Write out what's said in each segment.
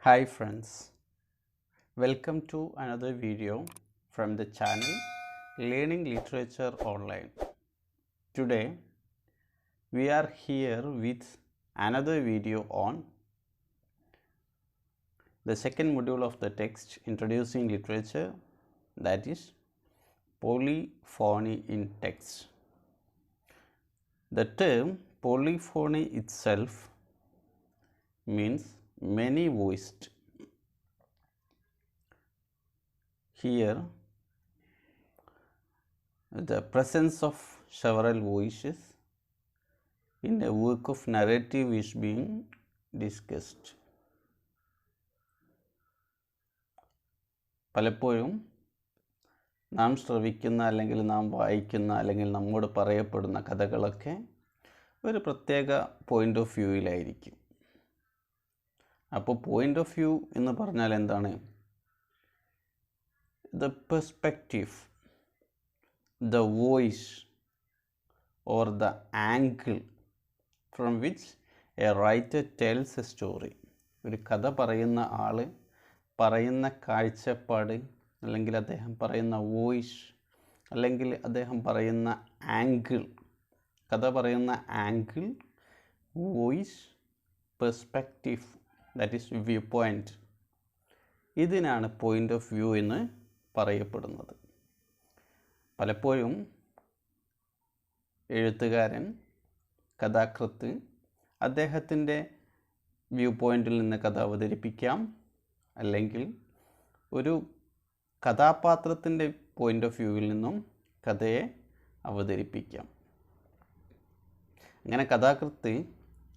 Hi friends, welcome to another video from the channel Learning Literature Online. Today we are here with another video on the second module of the text introducing literature, that is polyphony in text. The term polyphony itself means many voiced. Here the presence of several voices in a work of narrative is being discussed. പലപ്പോഴും നാം ശ്രവിക്കുന്ന അല്ലെങ്കിൽ നാം വായിക്കുന്ന അല്ലെങ്കിൽ നമ്മോട് പറയപ്പെടുന്ന കഥകളൊക്കെ ഒരു പ്രത്യേക പോയിൻ്റ് ഓഫ് വ്യൂവിലായിരിക്കും. അപ്പോൾ പോയിൻ്റ് ഓഫ് വ്യൂ എന്ന് പറഞ്ഞാൽ എന്താണ്? The perspective, the voice or the angle from which a writer tells a story. ഒരു കഥ പറയുന്ന ആൾ പറയുന്ന കാഴ്ചപ്പാട് അല്ലെങ്കിൽ അദ്ദേഹം പറയുന്ന വോയിസ് അല്ലെങ്കിൽ അദ്ദേഹം പറയുന്ന ആംഗിൾ, കഥ പറയുന്ന angle, voice, perspective, that is view point, ഇതിനാണ് പോയിൻ്റ് ഓഫ് വ്യൂ എന്ന് പറയപ്പെടുന്നത്. പലപ്പോഴും എഴുത്തുകാരൻ, കഥാകൃത്ത് അദ്ദേഹത്തിൻ്റെ വ്യൂ പോയിൻ്റിൽ നിന്ന് കഥ അവതരിപ്പിക്കാം, അല്ലെങ്കിൽ ഒരു കഥാപാത്രത്തിൻ്റെ പോയിൻ്റ് ഓഫ് വ്യൂവിൽ നിന്നും കഥയെ അവതരിപ്പിക്കാം. അങ്ങനെ കഥാകൃത്ത്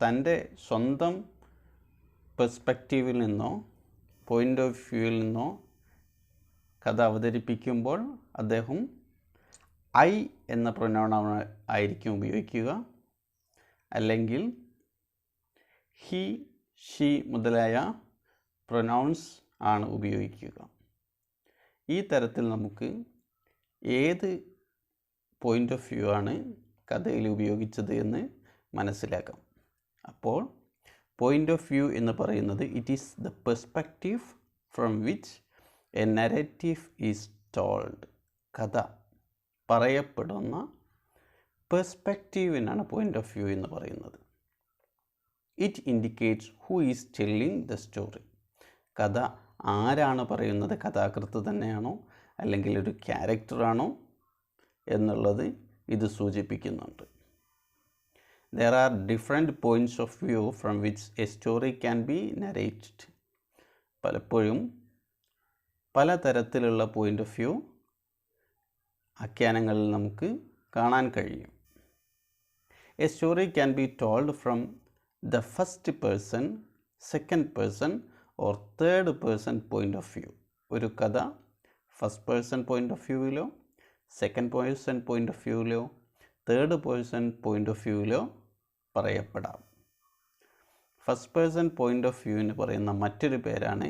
തൻ്റെ സ്വന്തം പെർസ്പെക്റ്റീവിൽ നിന്നോ പോയിൻ്റ് ഓഫ് വ്യൂവിൽ നിന്നോ കഥ അവതരിപ്പിക്കുമ്പോൾ അദ്ദേഹം ഐ എന്ന പ്രൊനൗൺ ആയിരിക്കും ഉപയോഗിക്കുക, അല്ലെങ്കിൽ ഹി, ഷി മുതലായ പ്രൊനൗൺസ് ആണ് ഉപയോഗിക്കുക. ഈ തരത്തിൽ നമുക്ക് ഏത് പോയിൻ്റ് ഓഫ് വ്യൂ ആണ് കഥയിൽ ഉപയോഗിച്ചത് എന്ന് മനസ്സിലാക്കാം. അപ്പോൾ പോയിൻ്റ് ഓഫ് വ്യൂ എന്ന് പറയുന്നത് it is the perspective from which A narrative is told. കഥ പറയപ്പെടുന്ന പെർസ്പെക്റ്റീവിനാണ് പോയിൻ്റ് ഓഫ് വ്യൂ എന്ന് പറയുന്നത്. It indicates who is telling the story. കഥ ആരാണ് പറയുന്നത്? കഥാകൃത്ത് തന്നെയാണോ അല്ലെങ്കിൽ ഒരു ക്യാരക്ടറാണോ എന്നുള്ളത് ഇത് സൂചിപ്പിക്കുന്നുണ്ട്. There are different points of view from which a story can be narrated. പലപ്പോഴും പലതരത്തിലുള്ള പോയിൻ്റ് ഓഫ് വ്യൂ ആഖ്യാനങ്ങളിൽ നമുക്ക് കാണാൻ കഴിയും. A story can be told from the first person, second person or third person point of view. ഒരു കഥ first person point of വ്യൂവിലോ second person point of വ്യൂവിലോ third person point of വ്യൂവിലോ പറയപ്പെടാം. First person point of വ്യൂവിന് പറയുന്ന മറ്റൊരു പേരാണ്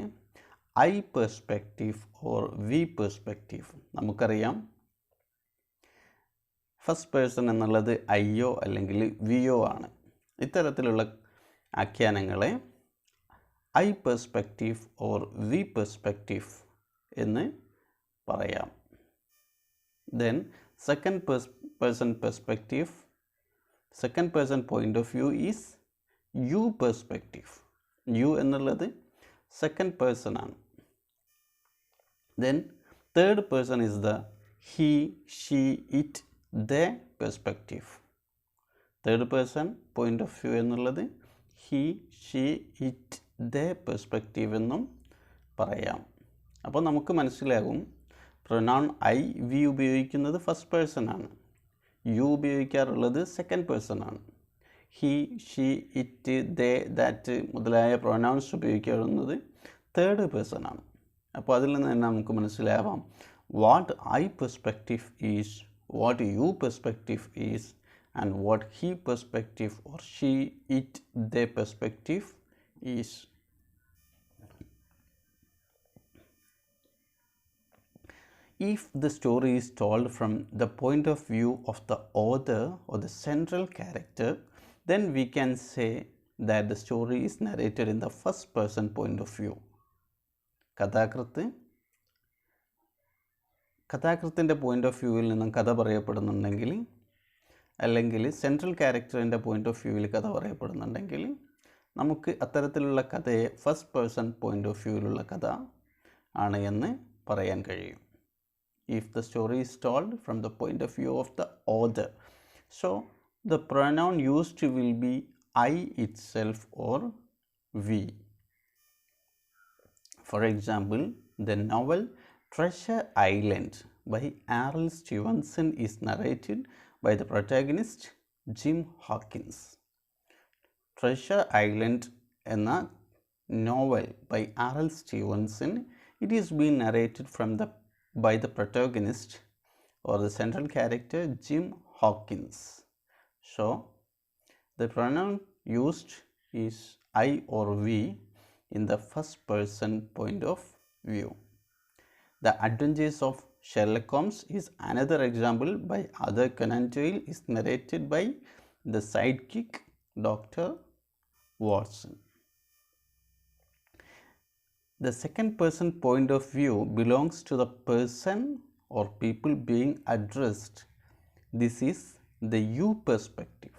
I perspective or we perspective. നമുക്കറിയാം ഫസ്റ്റ് പേഴ്സൺ എന്നുള്ളത് ഐയോ അല്ലെങ്കിൽ വിയോ ആണ്. ഇത്തരത്തിലുള്ള ആഖ്യാനങ്ങളെ I perspective or we perspective എന്ന് പറയാം. Then second person perspective, second person point of view is you perspective. You എന്നുള്ളത് സെക്കൻഡ് പേഴ്സൺ ആണ്. Then third person is the he, she, it, the perspective. Third person point of view എന്നുള്ളത് he, she, it, the perspective എന്നും പറയാം. അപ്പോൾ നമുക്ക് മനസ്സിലാകും pronoun I, we ഉപയോഗിക്കുന്നത് first person ആണ്, യു ഉപയോഗിക്കാറുള്ളത് സെക്കൻഡ് പേഴ്സൺ ആണ്, he, she, it, they, that മുതലായ പ്രൊനൗൺസ് ഉപയോഗിക്കാറുള്ളത് തേർഡ് പേഴ്സൺ ആണ്. അപ്പോൾ അതിൽ നിന്ന് തന്നെ നമുക്ക് മനസ്സിലാവാം what I perspective is, what you perspective is and what he perspective or she, it, they perspective is. If the story is told from the point of view of the author or the central character, then we can say that the story is narrated in the first person point of view. കഥാകൃത്തിൻ്റെ point of വ്യൂവിൽ നിന്നും കഥ പറയപ്പെടുന്നുണ്ടെങ്കിൽ, അല്ലെങ്കിൽ central ക്യാരക്ടറിൻ്റെ point of വ്യൂവിൽ കഥ പറയപ്പെടുന്നുണ്ടെങ്കിൽ, നമുക്ക് അത്തരത്തിലുള്ള കഥയെ ഫസ്റ്റ് പേഴ്സൺ പോയിൻ്റ് ഓഫ് വ്യൂവിലുള്ള കഥ ആണ് എന്ന് പറയാൻ കഴിയും. If the story is told from the point of view of the author, so the pronoun used will be I itself or we. For example, the novel Treasure Island by R.L. Stevenson is narrated by the protagonist Jim Hawkins. Treasure Island എന്ന novel by R.L. Stevenson, it is being narrated by the protagonist or the central character Jim Hawkins. So the pronoun used is I or we in the first person point of view. The Adventures of Sherlock Holmes is another example by Arthur Conan Doyle, is narrated by the sidekick Dr. Watson. The second person point of view belongs to the person or people being addressed. This is the you perspective.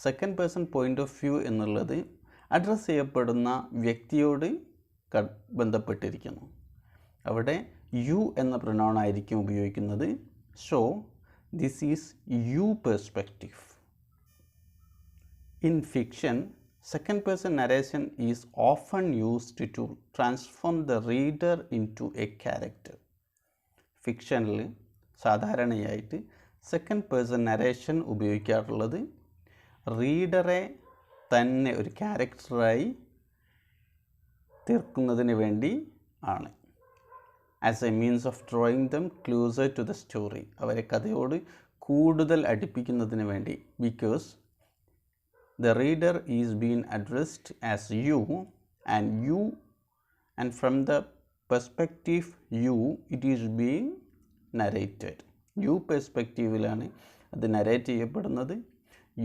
Second person point of view എന്നുള്ളത് address ചെയ്യപ്പെടുന്ന വ്യക്തിയോട് ബന്ധപ്പെട്ടിരിക്കുന്നു. അവിടെ you എന്ന pronoun ആയിരിക്കും ഉപയോഗിക്കുന്നത്. So this is you perspective. In fiction, second person narration is often used to transform the reader into a character. ഫിക്ഷനിൽ സാധാരണയായിട്ട് second person narration ഉപയോഗിക്കാറുള്ളത് റീഡറെ തന്നെ ഒരു ക്യാരക്ടറായി തീർക്കുന്നതിന് വേണ്ടി ആണ്. As a means of drawing them closer to the story, അവരെ കഥയോട് കൂടുതൽ അടുപ്പിക്കുന്നതിന് വേണ്ടി. Because the reader is being addressed as you, and from the perspective you, it is being narrated. You പെർസ്പെക്റ്റീവിലാണ് അത് നരേറ്റ് ചെയ്യപ്പെടുന്നത്.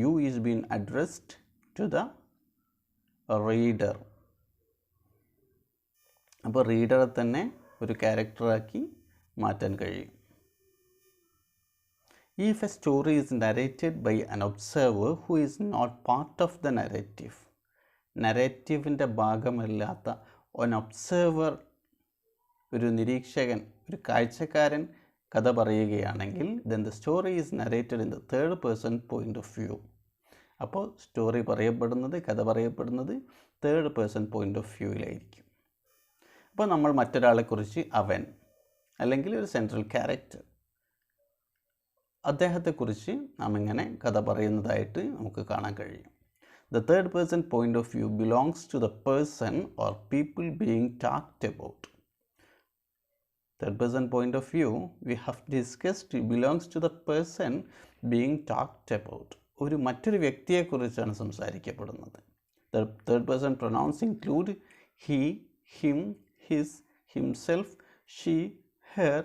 You is being addressed to the reader. അപ്പോൾ റീഡറെ തന്നെ ഒരു ക്യാരക്ടറാക്കി മാറ്റാൻ കഴിയും. If a story is narrated by an observer who is not part of the narrative, നരേറ്റീവിൻ്റെ ഭാഗമല്ലാത്ത an observer, ഒരു നിരീക്ഷകൻ, ഒരു കാഴ്ചക്കാരൻ കഥ പറയുകയാണെങ്കിൽ, then the story is narrated in the third person point of view. അപ്പോൾ സ്റ്റോറി പറയപ്പെടുന്നത്, കഥ പറയപ്പെടുന്നത് തേർഡ് പേഴ്സൺ പോയിൻ്റ് ഓഫ് വ്യൂവിലായിരിക്കും. അപ്പോൾ നമ്മൾ മറ്റൊരാളെക്കുറിച്ച് അവൻ, അല്ലെങ്കിൽ ഒരു സെൻട്രൽ ക്യാരക്ടർ, അദ്ദേഹത്തെക്കുറിച്ച് നാം ഇങ്ങനെ കഥ പറയുന്നതായിട്ട് നമുക്ക് കാണാൻ കഴിയും. The third person point of view belongs to the person or people being talked about. Third person point of view we have discussed belongs to the person being talked about. മറ്റൊരു വ്യക്തിയെക്കുറിച്ചാണ് സംസാരിക്കപ്പെടുന്നത്. The third person pronouns include he, him, his, himself, she, her,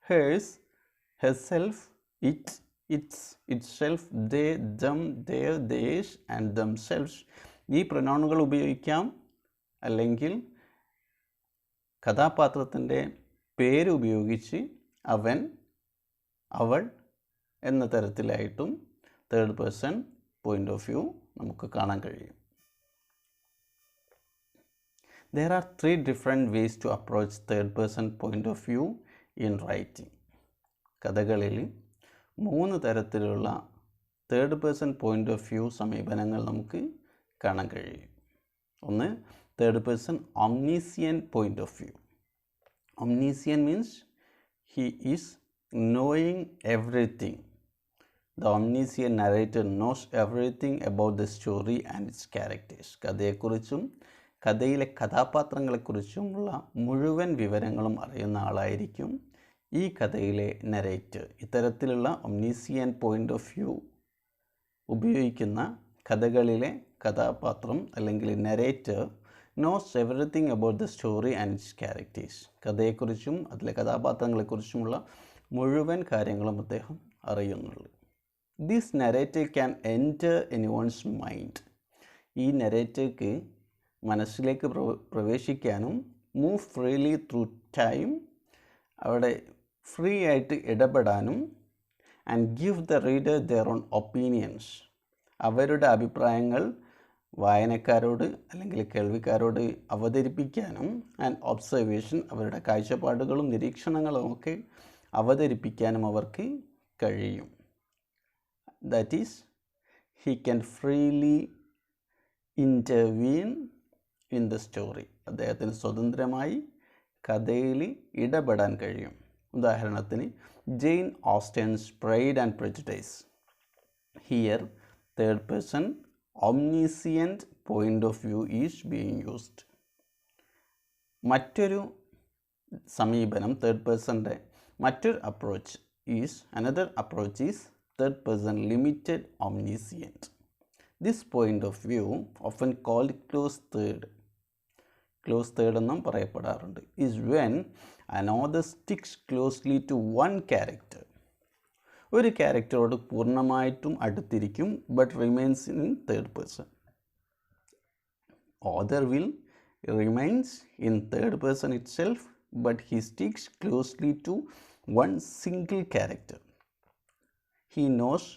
hers, herself, it, its, itself, they, them, their, theirs and themselves. ഈ പ്രൊനൗണുകൾ ഉപയോഗിക്കാം. അല്ലെങ്കിൽ കഥാപാത്രത്തിൻ്റെ പേര് ഉപയോഗിച്ച് അവൻ, അവൾ എന്ന തരത്തിലായിട്ടും third person point of view നമുക്ക് കാണാൻ കഴിയും. There are 3 different ways to approach third person point of view in writing. കഥകളിൽ 3 തരത്തിലുള്ള third person point of view സമീപനങ്ങൾ നമുക്ക് കാണാൻ കഴിയും. ഒന്ന്, third person omniscient point of view. Omniscient means he is knowing everything. The omniscient narrator knows everything about the story and its characters. കഥയെക്കുറിച്ചും കഥയിലെ കഥാപാത്രങ്ങളെക്കുറിച്ചുമുള്ള മുഴുവൻ വിവരങ്ങളും അറിയുന്ന ആളായിരിക്കും ഈ കഥയിലെ നരേറ്റർ. ഇത്തരത്തിലുള്ള omniscient പോയിൻ്റ് ഓഫ് വ്യൂ ഉപയോഗിക്കുന്ന കഥകളിലെ കഥാപാത്രം അല്ലെങ്കിൽ narrator knows everything about the story and its characters. കഥയെക്കുറിച്ചും അതിലെ കഥാപാത്രങ്ങളെക്കുറിച്ചുമുള്ള മുഴുവൻ കാര്യങ്ങളും അദ്ദേഹം അറിയുന്നുള്ളൂ. This narrator can enter anyone's mind. ഈ നെറേറ്റർക്ക് മനസ്സിലേക്ക് പ്രവേശിക്കാനും മൂവ് ഫ്രീലി ത്രൂ ടൈം, അവിടെ ഫ്രീ ആയിട്ട് ഇടപെടാനും, and give the reader their own opinions, അവരുടെ അഭിപ്രായങ്ങൾ വായനക്കാരോട് അല്ലെങ്കിൽ കേൾവിക്കാരോട് അവതരിപ്പിക്കാനും, ആൻഡ് ഒബ്സർവേഷൻ, അവരുടെ കാഴ്ചപ്പാടുകളും നിരീക്ഷണങ്ങളും ഒക്കെ അവതരിപ്പിക്കാനും അവർക്ക് കഴിയും. That is he can freely intervene in the story. അദ്ദേഹത്തിന് സ്വതന്ത്രമായി കഥയിൽ ഇടപെടാൻ കഴിയും. ഉദാഹരണത്തിന് Jane Austen's pride and prejudice. Here third person omniscient point of view is being used. മറ്റൊരു സമീപനം തേർഡ് പേഴ്സൻ്റെ മറ്റൊരു approach is another approach is third person limited omniscient. This point of view, often called close third എന്നും പറയപ്പെടാറുണ്ട്, is when an author sticks closely to one character. ഒരു ക്യാരക്ടറോട് പൂർണ്ണമായിട്ടും അടുത്തിരിക്കും, but remains in third person. Author will remains in third person itself, but he sticks closely to one single character. He knows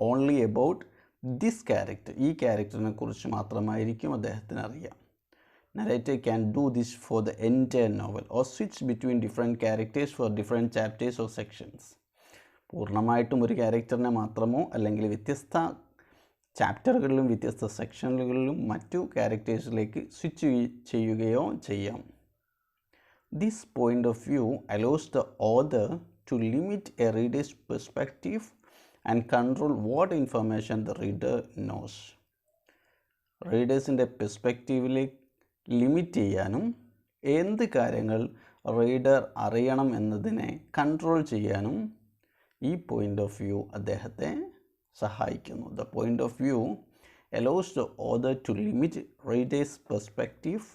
only about this character. ഈ ക്യാരക്ടറിനെ കുറിച്ച് മാത്രമായിരിക്കും അദ്ദേഹത്തിന് അറിയാം. Narrator can do this for the entire novel or switch between different characters for different chapters or sections. പൂർണ്ണമായിട്ടും ഒരു ക്യാരക്ടറിനെ മാത്രമോ അല്ലെങ്കിൽ വ്യത്യസ്ത ചാപ്റ്ററുകളിലും വ്യത്യസ്ത സെക്ഷനുകളിലും മറ്റു ക്യാരക്ടേഴ്സിലേക്ക് സ്വിച്ച് ചെയ്യുകയോ ചെയ്യാം. This point of view allows the author to limit a readers perspective and control what information the reader knows. റീഡേഴ്സിൻ്റെ പെർസ്പെക്റ്റീവിലേക്ക് ലിമിറ്റ് ചെയ്യാനും എന്ത് കാര്യങ്ങൾ റീഡർ അറിയണം എന്നതിനെ കൺട്രോൾ ചെയ്യാനും ഈ പോയിൻ്റ് ഓഫ് വ്യൂ അദ്ദേഹത്തെ സഹായിക്കുന്നു. The point of view allows the author to limit readers perspective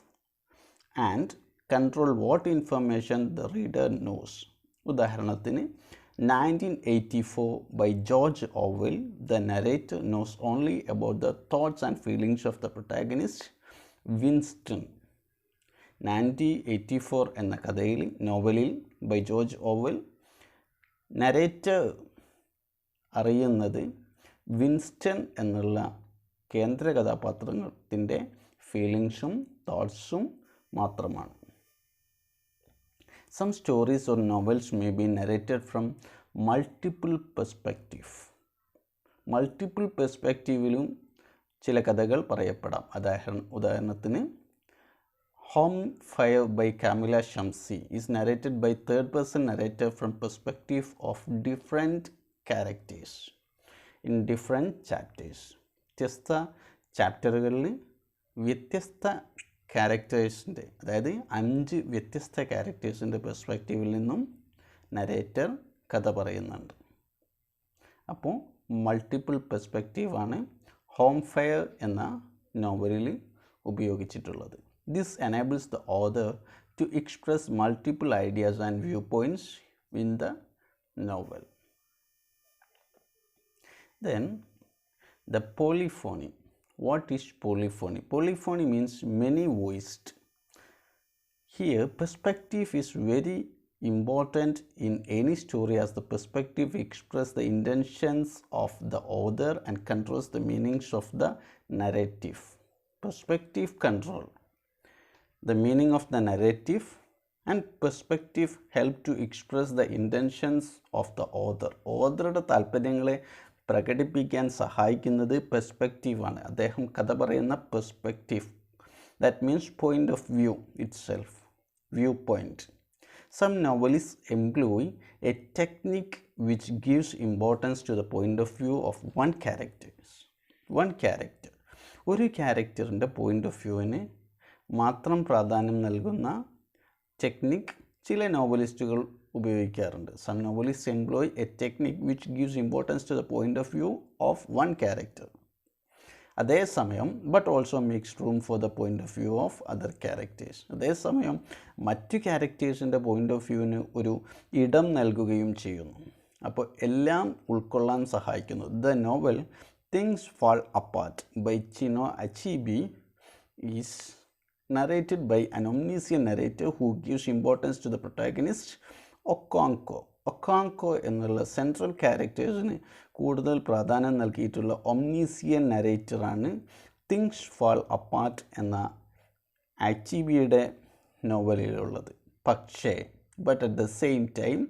and control what information the reader knows. ഉദാഹരണത്തിന് 1984 by George Orwell, the narrator knows only about the thoughts and feelings of the protagonist Winston. 1984 എന്ന കഥയിൽ നോവലിൽ by George Orwell narrator അറിയുന്നത് Winston എന്നുള്ള കേന്ദ്ര കഥാപാത്രത്തിൻ്റെ ഫീലിങ്സും തോട്ട്സും മാത്രമാണ്. Some stories or novels may be narrated from multiple perspectives. Multiple പെർസ്പെക്റ്റീവിലും ചില കഥകൾ പറയപ്പെടാം. ഉദാഹരണത്തിന് home fire by Kamila Shamsie is narrated by third person narrator from perspective of different characters in different chapters. വ്യത്യസ്ത ചാപ്റ്ററുകളിൽ വ്യത്യസ്ത ക്യാരക്ടേഴ്സിൻ്റെ, അതായത് 5 വ്യത്യസ്ത ക്യാരക്ടേഴ്സിൻ്റെ പെർസ്പെക്റ്റീവിൽ നിന്നും നരേറ്റർ കഥ പറയുന്നുണ്ട്. അപ്പോൾ മൾട്ടിപ്പിൾ പെർസ്പെക്റ്റീവാണ് ഹോം ഫയർ എന്ന നോവലിൽ ഉപയോഗിച്ചിട്ടുള്ളത്. This enables the author to express multiple ideas and view points in the novel. Then the polyphony. What is polyphony? Polyphony means many-voiced. Here, perspective is very important in any story, as the perspective expresses the intentions of the author and controls the meanings of the narrative. Perspective control the meaning of the narrative, and perspective help to express the intentions of the author. ഓഥറുടെ താല്പര്യങ്ങളെ പ്രകടിപ്പിക്കാൻ സഹായിക്കുന്നത് പെർസ്പെക്റ്റീവാണ്. അദ്ദേഹം കഥ പറയുന്ന perspective, that means point of view it self, view point. Some novelists employ a technique which gives importance to the point of view of one character. ഒരു ക്യാരക്ടറിൻ്റെ point of വ്യൂവിന് മാത്രം പ്രാധാന്യം നൽകുന്ന technique ചില നോവലിസ്റ്റുകൾ ഉപയോഗിക്കാറുണ്ട്. Some novelists employ a technique which gives importance to the point of view of one character. അതേസമയം but also makes room for the point of view of other characters. അതേസമയം മറ്റു ക്യാരക്ടേഴ്സിൻ്റെ point of വ്യൂവിന് ഒരു ഇടം നൽകുകയും ചെയ്യുന്നു. അപ്പോൾ എല്ലാം ഉൾക്കൊള്ളാൻ സഹായിക്കുന്നു. The novel Things Fall Apart by Chino Achebe is narrated by an omniscient narrator who gives importance to the protagonist Okonkwo. ഒക്കാങ്കോ എന്നുള്ള സെൻട്രൽ ക്യാരക്ടേഴ്സിന് കൂടുതൽ പ്രാധാന്യം നൽകിയിട്ടുള്ള ഒംനീസിയൻ നരേറ്ററാണ് തിങ്സ് ഫാൾ അപ്പാർട്ട് എന്ന അച്ചീബിയുടെ നോവലിലുള്ളത്. പക്ഷേ but at the same time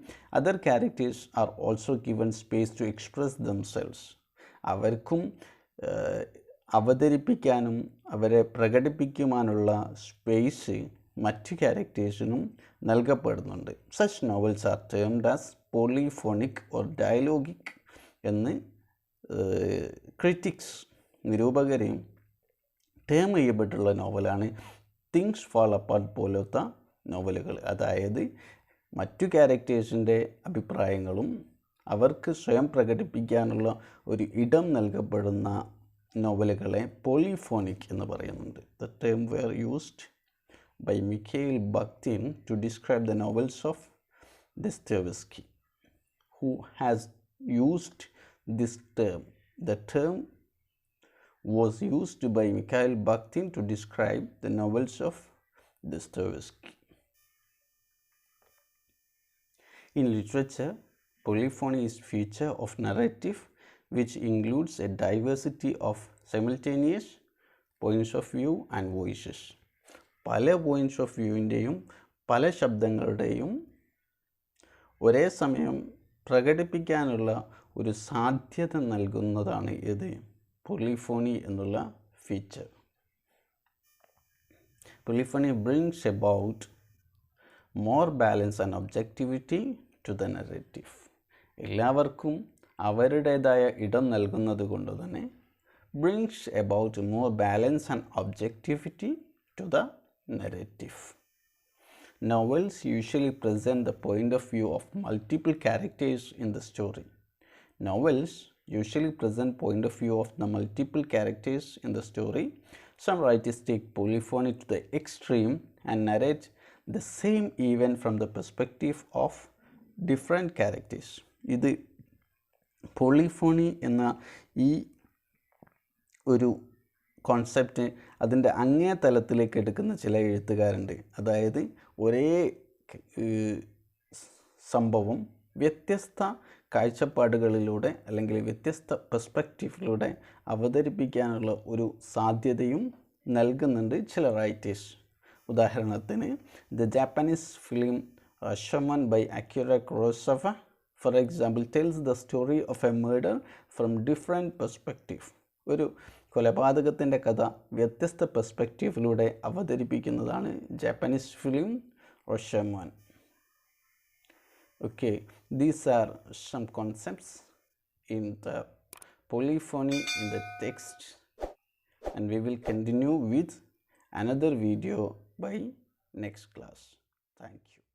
other characters are also given space to express themselves. അവർക്കും അവതരിപ്പിക്കാനും അവരെ പ്രകടിപ്പിക്കുവാനുള്ള സ്പേസ് മറ്റു ക്യാരക്ടേഴ്സിനും നൽകപ്പെടുന്നുണ്ട്. Such novels are termed as polyphonic or dialogic എന്ന് ക്രിറ്റിക്സ് നിരൂപകരെയും ടേം ചെയ്യപ്പെട്ടുള്ള നോവലാണ് തിങ്സ് ഫാൾ അപ്പാർട്ട് പോലത്തെ നോവലുകൾ. അതായത് മറ്റു ക്യാരക്ടേഴ്സിൻ്റെ അഭിപ്രായങ്ങളും അവർക്ക് സ്വയം പ്രകടിപ്പിക്കാനുള്ള ഒരു ഇടം നൽകപ്പെടുന്ന നോവലുകളെ പോളിഫോണിക് എന്ന് പറയുന്നുണ്ട്. The term wear used by Mikhail Bakhtin to describe the novels of Dostoevsky, who has used this term. The term was used by Mikhail Bakhtin to describe the novels of Dostoevsky. In literature, polyphony is a feature of narrative which includes a diversity of simultaneous points of view and voices. പല points of വ്യൂവിൻ്റെയും പല ശബ്ദങ്ങളുടെയും ഒരേ സമയം പ്രകടിപ്പിക്കാനുള്ള ഒരു സാധ്യത നൽകുന്നതാണ് ഇത് polyphony എന്നുള്ള feature. Polyphony brings about more balance and objectivity to the narrative. എല്ലാവർക്കും അവരുടേതായ ഇടം നൽകുന്നത് കൊണ്ട് തന്നെ brings about more balance and objectivity to the narrative. Novels usually present the point of view of multiple characters in the story. Novels usually present point of view of the multiple characters in the story. Some writers take polyphony to the extreme and narrate the same event from the perspective of different characters. ഇത് polyphony എന്ന ഈ ഒരു concept അതിൻ്റെ അങ്ങേ തലത്തിലേക്ക് എടുക്കുന്ന ചില എഴുത്തുകാരുണ്ട്. അതായത് ഒരേ സംഭവം വ്യത്യസ്ത കാഴ്ചപ്പാടുകളിലൂടെ അല്ലെങ്കിൽ വ്യത്യസ്ത പെർസ്പെക്റ്റീവിലൂടെ അവതരിപ്പിക്കാനുള്ള ഒരു സാധ്യതയും നൽകുന്നുണ്ട് ചില റൈറ്റേഴ്സ്. ഉദാഹരണത്തിന് the Japanese film Rashomon by Akira Kurosawa for example tells the story of a murder from different perspective. ഒരു കൊലപാതകത്തിൻ്റെ കഥ വ്യത്യസ്ത പെർസ്പെക്റ്റീവിലൂടെ അവതരിപ്പിക്കുന്നതാണ് Japanese film Rashomon. Okay, these are some concepts in the polyphony in the text, and we will continue with another video by next class. Thank you.